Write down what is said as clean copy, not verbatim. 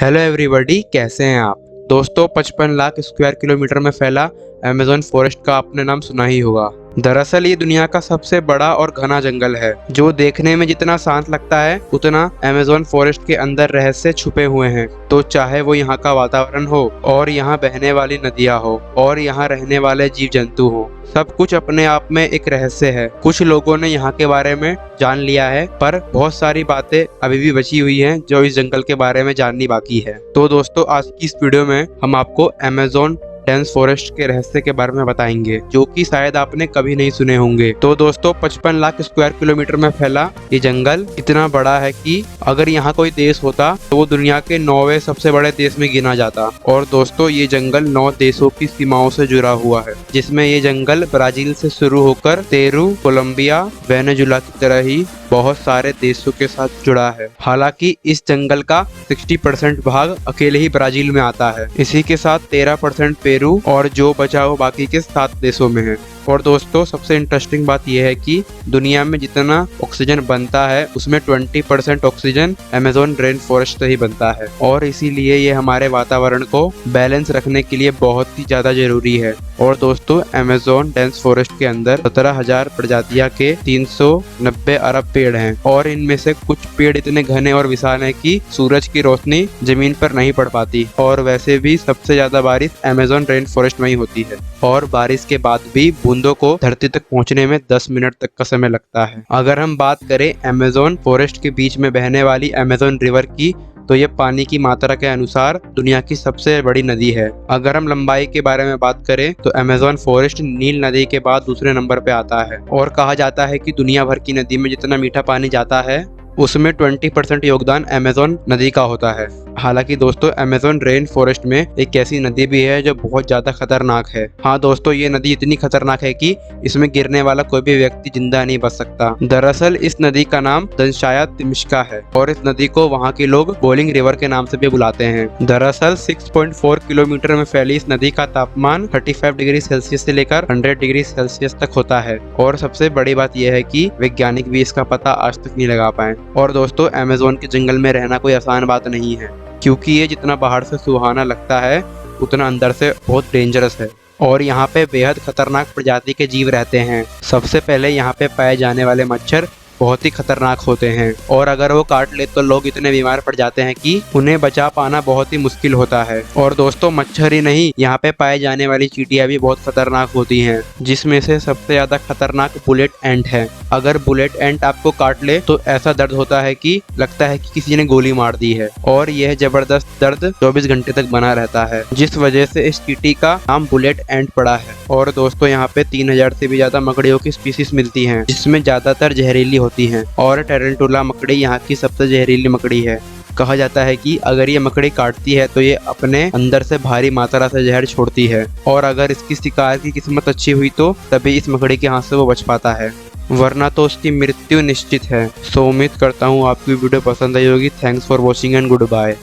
Hello everybody, कैसे हैं आप दोस्तों। 55 लाख स्क्वायर किलोमीटर में फैला अमेज़न फॉरेस्ट का आपने नाम सुना ही होगा। दरअसल ये दुनिया का सबसे बड़ा और घना जंगल है, जो देखने में जितना शांत लगता है उतना अमेज़न फॉरेस्ट के अंदर रहस्य छुपे हुए हैं। तो चाहे वो यहाँ का वातावरण हो और यहाँ बहने वाली नदियाँ हो और यहाँ रहने वाले जीव जंतु हो, सब कुछ अपने आप में एक रहस्य है। कुछ लोगों ने यहाँ के बारे में जान लिया है, पर बहुत सारी बातें अभी भी बची हुई हैं जो इस जंगल के बारे में जाननी बाकी है। तो दोस्तों, आज की इस वीडियो में हम आपको अमेज़न डेंस फॉरेस्ट के रहस्य के बारे में बताएंगे, जो कि शायद आपने कभी नहीं सुने होंगे। तो दोस्तों, 55 लाख स्क्वायर किलोमीटर में फैला ये जंगल इतना बड़ा है कि अगर यहाँ कोई देश होता तो वो दुनिया के 9वें सबसे बड़े देश में गिना जाता। और दोस्तों, ये जंगल 9 देशों की सीमाओं से जुड़ा हुआ है, जिसमें ये जंगल ब्राजील से शुरू होकर पेरू, कोलंबिया, वेनेजुला की तरह ही बहुत सारे देशों के साथ जुड़ा है। हालांकि इस जंगल का 60% भाग अकेले ही ब्राजील में आता है। इसी के साथ 13% पेरू और जो बचा वो बाकी के 7 देशों में है। और दोस्तों, सबसे इंटरेस्टिंग बात यह है कि दुनिया में जितना ऑक्सीजन बनता है उसमें 20% ऑक्सीजन अमेज़न रेन फॉरेस्ट से ही बनता है। और इसीलिए ये हमारे वातावरण को बैलेंस रखने के लिए बहुत ही ज्यादा जरूरी है। और दोस्तों, अमेज़न डेंस फॉरेस्ट के अंदर 17,000 प्रजातियां के 390 अरब पेड़ हैं। और इनमें से कुछ पेड़ इतने घने और विशाल हैं कि सूरज की रोशनी जमीन पर नहीं पड़ पाती। और वैसे भी सबसे ज्यादा बारिश अमेज़न रेन फॉरेस्ट में ही होती है। और बारिश के बाद भी बूंदों को धरती तक पहुंचने में 10 मिनट तक का समय लगता है। अगर हम बात करें अमेज़न फॉरेस्ट के बीच में बहने वाली अमेज़न रिवर की, तो ये पानी की मात्रा के अनुसार दुनिया की सबसे बड़ी नदी है। अगर हम लंबाई के बारे में बात करें तो अमेज़न फॉरेस्ट नील नदी के बाद दूसरे नंबर पे आता है। और कहा जाता है कि दुनिया भर की नदी में जितना मीठा पानी जाता है उसमें 20% योगदान अमेज़न नदी का होता है। हालांकि दोस्तों, अमेज़न रेन फॉरेस्ट में एक ऐसी नदी भी है जो बहुत ज्यादा खतरनाक है। हाँ दोस्तों, ये नदी इतनी खतरनाक है कि इसमें गिरने वाला कोई भी व्यक्ति जिंदा नहीं बच सकता। दरअसल इस नदी का नाम दंशाया तिमिश्का है और इस नदी को वहाँ के लोग बोलिंग रिवर के नाम से भी बुलाते हैं। दरअसल 6.4 किलोमीटर में फैली इस नदी का तापमान 35 डिग्री सेल्सियस से लेकर 100 डिग्री सेल्सियस तक होता है। और सबसे बड़ी बात यह है कि वैज्ञानिक भी इसका पता आज तक नहीं लगा पाए। और दोस्तों, अमेज़न के जंगल में रहना कोई आसान बात नहीं है, क्योंकि ये जितना बाहर से सुहाना लगता है उतना अंदर से बहुत डेंजरस है। और यहाँ पे बेहद खतरनाक प्रजाति के जीव रहते हैं। सबसे पहले यहाँ पे पाए जाने वाले मच्छर बहुत ही खतरनाक होते हैं, और अगर वो काट ले तो लोग इतने बीमार पड़ जाते हैं कि उन्हें बचा पाना बहुत ही मुश्किल होता है। और दोस्तों, मच्छर ही नहीं, यहाँ पे पाए जाने वाली चींटियां भी बहुत खतरनाक होती हैं, जिसमें से सबसे ज्यादा खतरनाक बुलेट एंट है। अगर बुलेट एंट आपको काट ले तो ऐसा दर्द होता है कि लगता है कि किसी ने गोली मार दी है। और यह जबरदस्त दर्द 24 घंटे तक बना रहता है, जिस वजह से इस चींटी का नाम बुलेट एंट पड़ा है। और दोस्तों, यहाँ पे 3000 से भी ज्यादा मकड़ियों की स्पीसीज मिलती हैं, जिसमें ज्यादातर जहरीली होती हैं। और टेरेंटुला मकड़ी यहाँ की सबसे जहरीली मकड़ी है। कहा जाता है कि अगर ये मकड़ी काटती है तो ये अपने अंदर से भारी मात्रा से जहर छोड़ती है, और अगर इसकी शिकार की किस्मत अच्छी हुई तो तभी इस मकड़ी के हाथ से वो बच पाता है, वरना तो उसकी मृत्यु निश्चित है। सो उम्मीद करता हूँ आपकी वीडियो पसंद आई होगी। Thanks for watching and good bye.